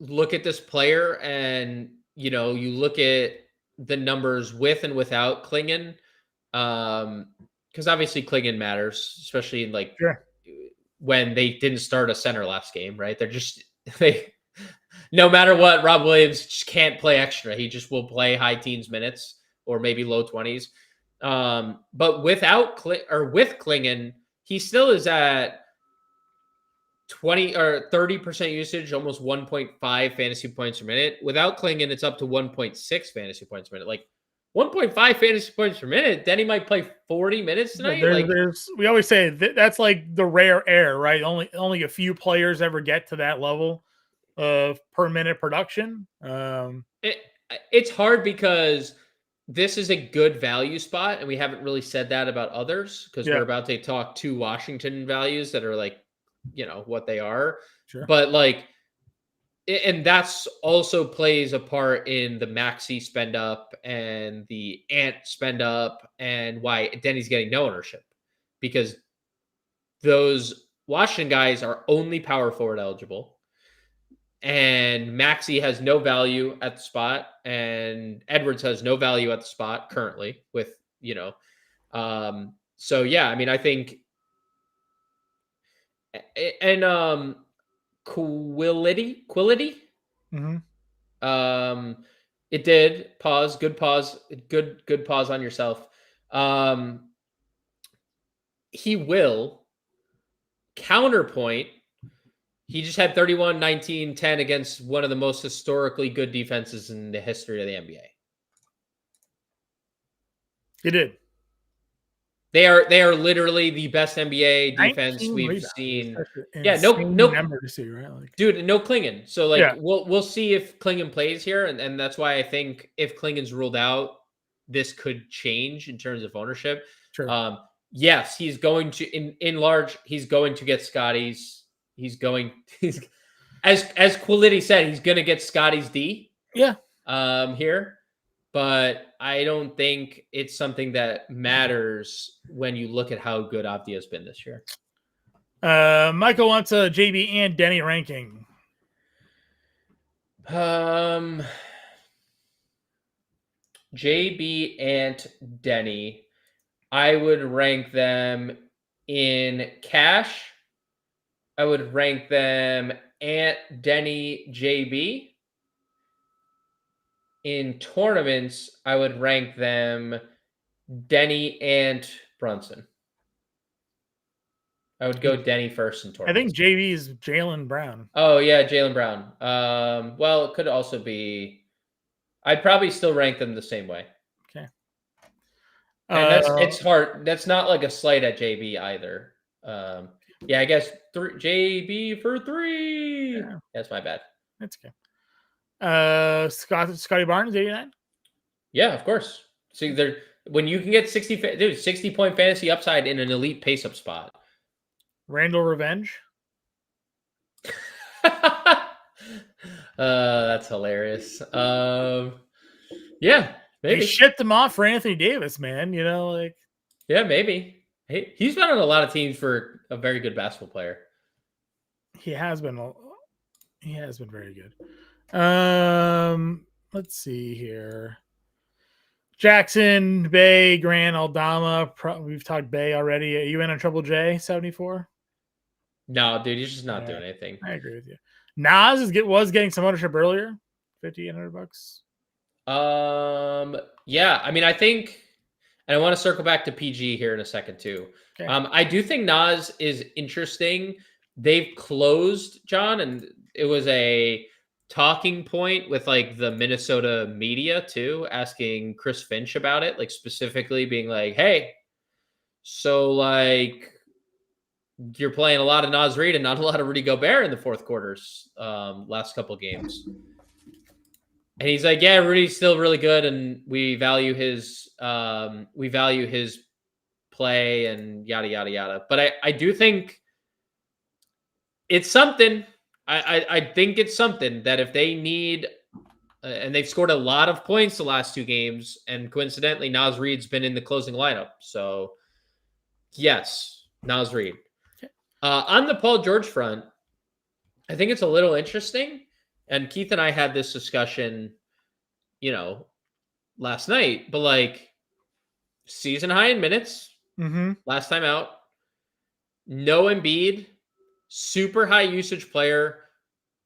look at this player and, you look at the numbers with and without Klingon. Because obviously Klingon matters, especially in when they didn't start a center last game, right? No matter what, Rob Williams just can't play extra. He just will play high teens minutes or maybe low 20s. But with Klingon, he still is at 20 or 30% usage, almost 1.5 fantasy points per minute. Without Klingon, it's up to 1.6 fantasy points per minute. Like 1.5 fantasy points per minute, then he might play 40 minutes tonight. We always say that's like the rare air, right? Only a few players ever get to that level of per minute production. It's hard because this is a good value spot, and we haven't really said that about others because we're about to talk two Washington values that are like, what they are. Sure. But and that's also plays a part in the Maxi spend up and the Ant spend up and why Denny's getting no ownership, because those Washington guys are only power forward eligible, and Maxi has no value at the spot, and Edwards has no value at the spot currently with, so yeah, I mean, I think, and Quillity. Mm-hmm. It did pause. Good pause on yourself. He will counterpoint. He just had 31, 19, 10 against one of the most historically good defenses in the history of the NBA. He did. They are literally the best NBA defense we've seen. Yeah, no number to see, right? Dude, no Klingon. So we'll see if Klingon plays here, and that's why I think if Klingon's ruled out, this could change in terms of ownership. Sure. yes, he's going to in large. He's going to get Scotty's. He's as Quality said, he's going to get Scotty's D. Yeah. Here, but I don't think it's something that matters when you look at how good Avdia's been this year. Michael wants a JB and Denny ranking. JB and Denny, I would rank them in cash. I would rank them Ant, Denny, JB. In tournaments, I would rank them Denny and Brunson. I would go Denny first in I tournaments. think JB is Jaylen Brown. Oh, yeah, Jaylen Brown. Well, it could also be... I'd probably still rank them the same way. Okay. And it's hard. That's not like a slight at JB either. Yeah, I guess JB for 3. Yeah. That's my bad. That's okay. Scotty Barnes, 89? Yeah, of course. See, when you can get 60-point fantasy upside in an elite pace-up spot. Randall Revenge? That's hilarious. Yeah, maybe. They shipped him off for Anthony Davis, man. You know, like... Yeah, maybe. He's been on a lot of teams for a very good basketball player. He has been very good. Let's see here. Jackson, Bay, Grant, Aldama. We've talked Bay already. Are you in on Triple J 74? No, dude, he's just not doing anything. I agree with you. Nas was getting some ownership earlier, $5,800. Yeah, I mean, I think, and I want to circle back to PG here in a second too. Okay. I do think Nas is interesting. They've closed, John, and it was a talking point with like the Minnesota media too, asking Chris Finch about it, like specifically being like, hey, so like you're playing a lot of Naz Reid and not a lot of Rudy Gobert in the fourth quarters, last couple games. And he's like, yeah, Rudy's still really good, and we value his play and yada yada yada. But I do think it's something. I think it's something that if they need, and they've scored a lot of points the last 2 games, and coincidentally, Naz Reid's been in the closing lineup. So yes, Naz Reid. Okay. On the Paul George front, I think it's a little interesting. And Keith and I had this discussion, last night, but like season high in minutes, last time out, no Embiid, super high usage player.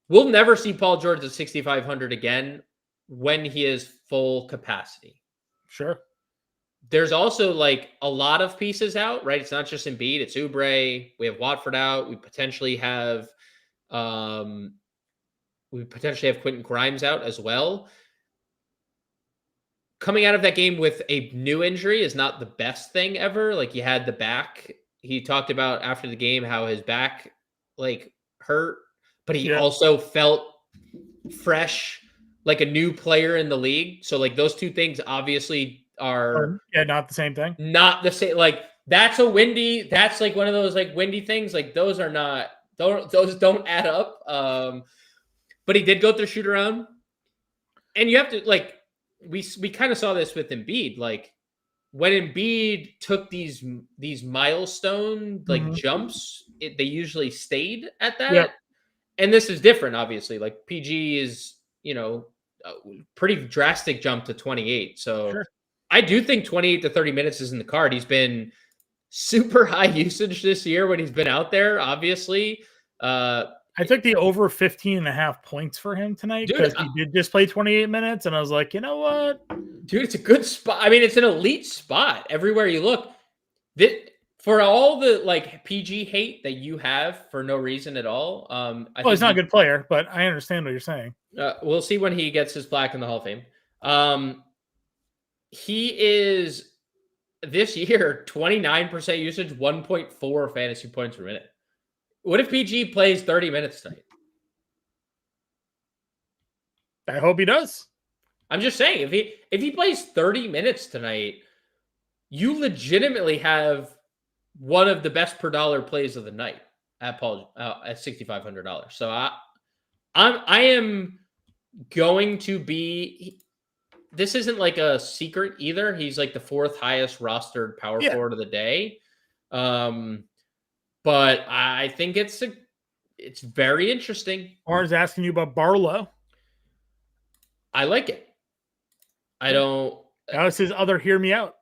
We'll never see Paul George at 6,500 again when he is full capacity. Sure. There's also like a lot of pieces out, right? It's not just Embiid, it's Oubre. We have Watford out. We potentially have Quentin Grimes out as well. Coming out of that game with a new injury is not the best thing ever. Like, he had the back. He talked about after the game how his back like hurt, but he also felt fresh, like a new player in the league. So like those two things obviously are not the same thing. Not the same. Like that's like one of those like windy things. Like those don't add up. But he did go through shoot around, and you have to like we kind of saw this with Embiid. Like when Embiid took these milestone like jumps, they usually stayed at that. Yep. And this is different, obviously. Like PG is, a pretty drastic jump to 28. So sure. I do think 28 to 30 minutes is in the card. He's been super high usage this year when he's been out there, obviously. I took the over 15.5 points for him tonight because he did just play 28 minutes. And I was like, you know what? Dude, it's a good spot. I mean, it's an elite spot everywhere you look. For all the like PG hate that you have for no reason at all. He's not a good player, but I understand what you're saying. We'll see when he gets his plaque in the Hall of Fame. He is this year 29% usage, 1.4 fantasy points per minute. What if PG plays 30 minutes tonight? I hope he does. I'm just saying, if he plays 30 minutes tonight, you legitimately have one of the best per dollar plays of the night at Paul at $6,500. So I am going to be. This isn't like a secret either. He's like the 4th highest rostered power forward of the day. But I think it's very interesting. Barnes asking you about Barlow. I like it. I don't. That was his other hear me out.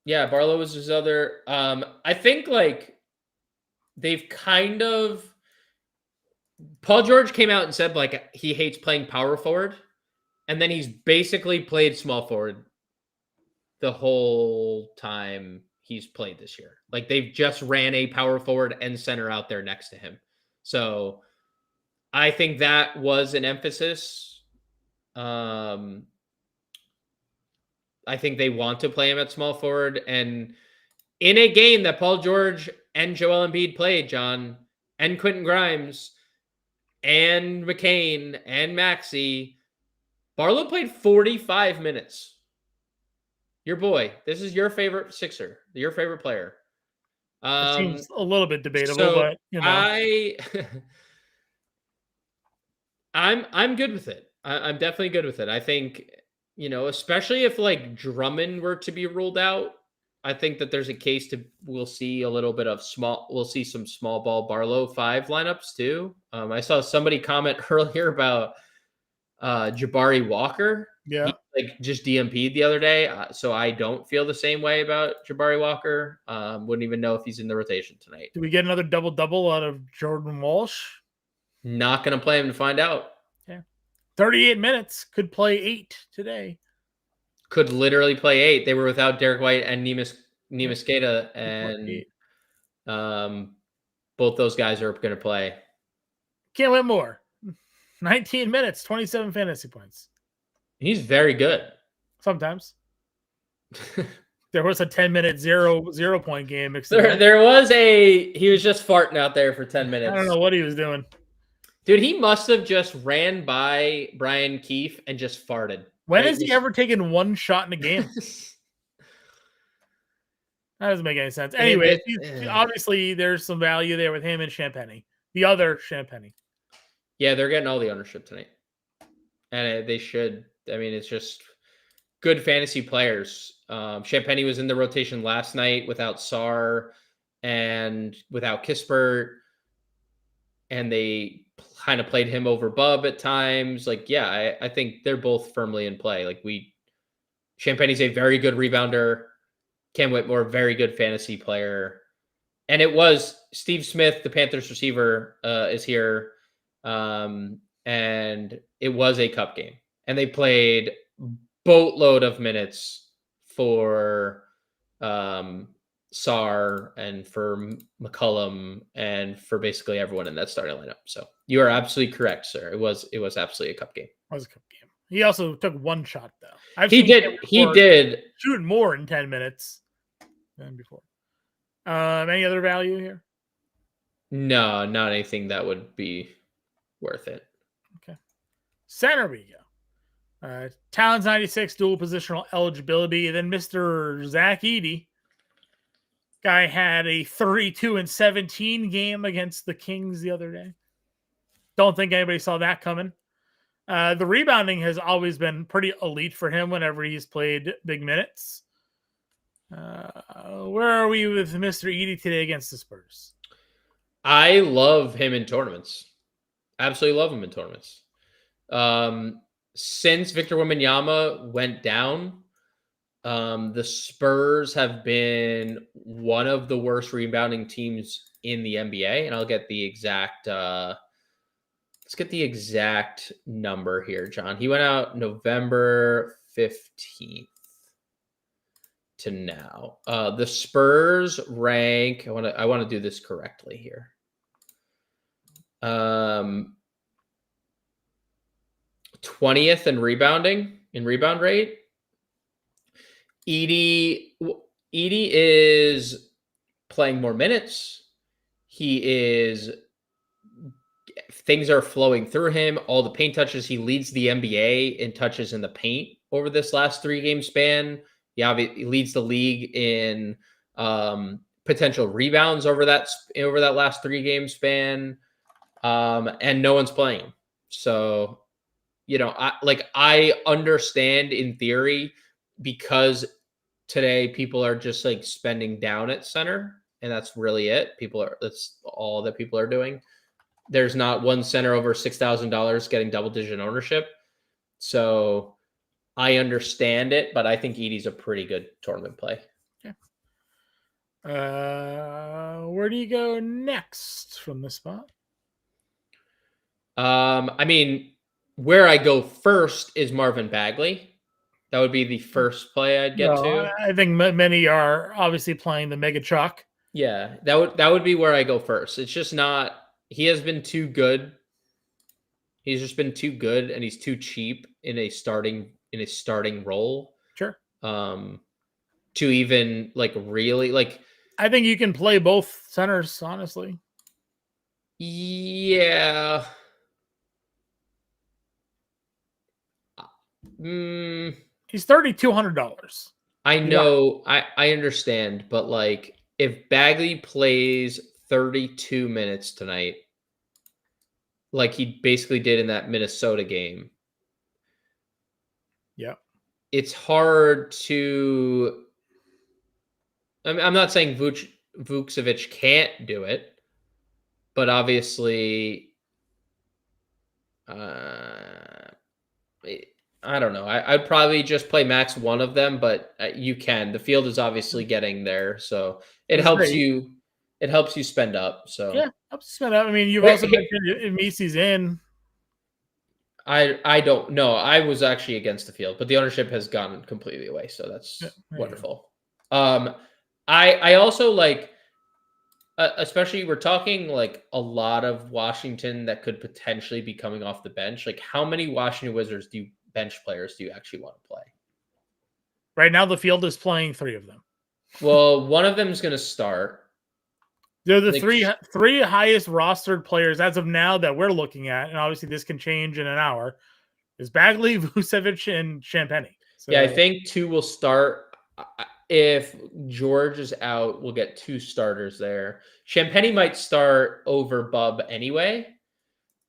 Yeah, Barlow was his other. I think like they've kind of. Paul George came out and said like he hates playing power forward, and then he's basically played small forward the whole time he's played this year. Like they've just ran a power forward and center out there next to him. So I think that was an emphasis. I think they want to play him at small forward. And in a game that Paul George and Joel Embiid played, John, and Quentin Grimes and McCain and Maxey, Barlow played 45 minutes. Your boy, this is your favorite Sixer, your favorite player. It seems a little bit debatable, but you know, I'm good with it. I'm definitely good with it. I think, you know, especially if like Drummond were to be ruled out, I think that there's a case we'll see a little bit of we'll see some small ball Barlow 5 lineups too. I saw somebody comment earlier about Jabari Walker. Yeah. He, like just DMP'd the other day. So I don't feel the same way about Jabari Walker. Wouldn't even know if he's in the rotation tonight. Do we get another double-double out of Jordan Walsh? Not going to play him to find out. Yeah. 38 minutes. Could play 8 today. Could literally play 8. They were without Derek White and Neemias Queta, and both those guys are going to play. Can't win more. 19 minutes, 27 fantasy points. He's very good. Sometimes. There was a 10-minute 0 point game. There was he was just farting out there for 10 minutes. I don't know what he was doing. Dude, he must have just ran by Brian Keefe and just farted. When has he ever taken one shot in a game? That doesn't make any sense. Anyway, obviously there's some value there with him and Champagny. The other Champagny. Yeah, they're getting all the ownership tonight. And they should. I mean, it's just good fantasy players. Champagny was in the rotation last night without Sarr and without Kispert. And they kind of played him over Bub at times. Like, yeah, I think they're both firmly in play. Like Champagny's a very good rebounder. Cam Whitmore, very good fantasy player. And it was Steve Smith, the Panthers receiver, is here. And it was a cup game. And they played boatload of minutes for Sarr and for McCollum and for basically everyone in that starting lineup. So you are absolutely correct, sir. It was absolutely a cup game. It was a cup game. He also took one shot though. He did shoot more in 10 minutes than before. Any other value here? No, not anything that would be worth it. Okay. Center we go. Towns 96 dual positional eligibility. And then Mr. Zach Edey. Guy had a 32-17 game against the Kings the other day. Don't think anybody saw that coming. The rebounding has always been pretty elite for him whenever he's played big minutes. Where are we with Mr. Edey today against the Spurs? I love him in tournaments. Absolutely love him in tournaments. Since Victor Wembanyama went down, the Spurs have been one of the worst rebounding teams in the NBA, and I'll get the exact. Let's get the exact number here, John. He went out November 15th to now. The Spurs rank. I want to do this correctly here. 20th in rebound rate. Edey is playing more minutes. Things are flowing through him. All the paint touches. He leads the NBA in touches in the paint over this last 3-game span. He leads the league in potential rebounds over that last 3 game span, and no one's playing him. So, I understand in theory, because today people are just like spending down at center, and that's really it. That's all that people are doing. There's not one center over $6,000 getting double-digit ownership. So I understand it, but I think Edey's a pretty good tournament play. Where do you go next from this spot? I mean, where I go first is Marvin Bagley. That would be the first play I'd get to. I think many are obviously playing the Mega Chalk. Yeah, that would be where I go first. It's just not. He has been too good. He's just been too good, and he's too cheap in a starting role. Sure. To even really. I think you can play both centers, honestly. Yeah. He's $3,200. I know. I understand, but if Bagley plays 32 minutes tonight, like he basically did in that Minnesota game, it's hard to. I'm not saying Vucevic can't do it, but obviously, I don't know. I'd probably just play max one of them, but you can. The field is obviously getting there, so it helps you. It helps you spend up. So yeah, helps you spend up. I mean, you've also mentioned Misi's in. I don't know. I was actually against the field, but the ownership has gone completely away, so that's wonderful. I also especially we're talking a lot of Washington that could potentially be coming off the bench. How many Washington Wizards bench players do you actually want to play? Right now, the field is playing 3 of them. Well, one of them is going to start. They're the three highest rostered players as of now that we're looking at, and obviously this can change in an hour. Is Bagley, Vucevic, and Champagnie. So, yeah, I think 2 will start. If George is out, we'll get 2 starters there. Champagnie might start over Bub anyway,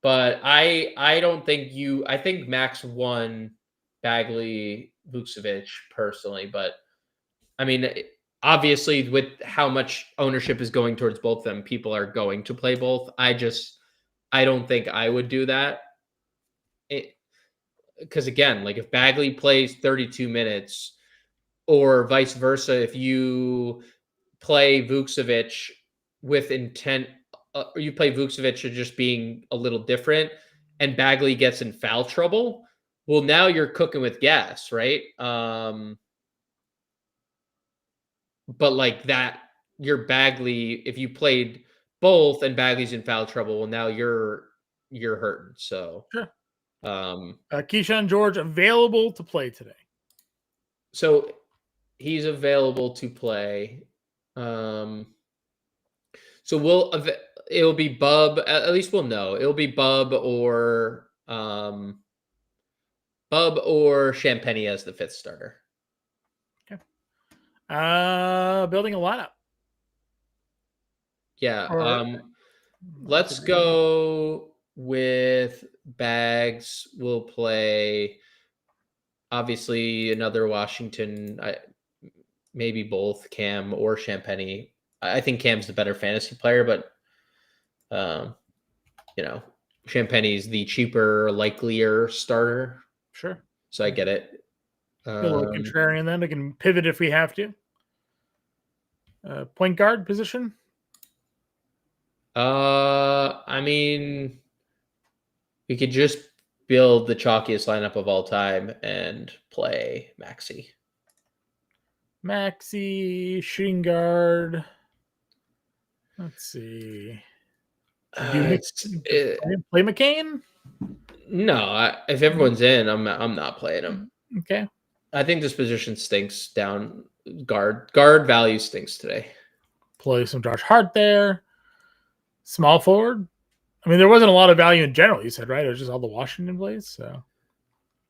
but I don't think I think max 1 Bagley, Vucevic personally, but I mean, obviously with how much ownership is going towards both of them, people are going to play both. I don't think I would do that. Because again, if Bagley plays 32 minutes or vice versa, if you play Vucevic with intent, or you play Vucevic of just being a little different and Bagley gets in foul trouble, well, now you're cooking with gas, right? But that, your Bagley, if you played both and Bagley's in foul trouble, well, now you're hurting. So sure. Keyshawn George available to play today. So he's available to play. So it'll be Bub. At least we'll know. It'll be Bub or Champagnie as the 5th starter. Okay. Building a lineup. Yeah. Let's go with Bags. We'll play obviously another Washington, maybe both Cam or Champagnie. I think Cam's the better fantasy player, but Champagnie's the cheaper, likelier starter. Sure. So I get it. A little contrarian then. We can pivot if we have to. Point guard position? I mean, we could just build the chalkiest lineup of all time and play Maxey. Shooting guard. Let's see. Play McCain? No, if everyone's in, I'm not playing him. Okay. I think this position stinks down. Guard value stinks today. Play some Josh Hart there. Small forward. I mean, there wasn't a lot of value in general, you said, right? It was just all the Washington plays. So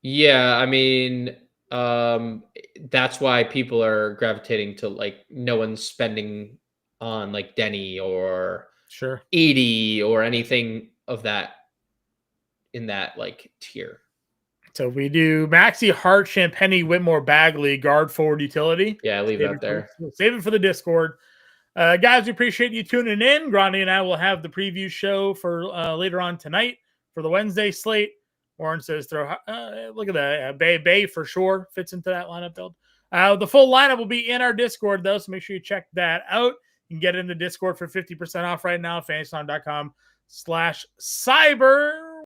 yeah, I mean, that's why people are gravitating to no one's spending on like Denny or Sure. Edie or anything of that in that like tier. So we do Maxi, Hart, Champagny, Whitmore, Bagley, guard forward utility. Yeah, leave that there. Save it for the Discord. Guys, we appreciate you tuning in. Grandi and I will have the preview show for later on tonight for the Wednesday slate. Warren says look at that. Bay for sure fits into that lineup build. The full lineup will be in our Discord, though, so make sure you check that out. You can get in the Discord for 50% off right now, fantasyline.com/cyber.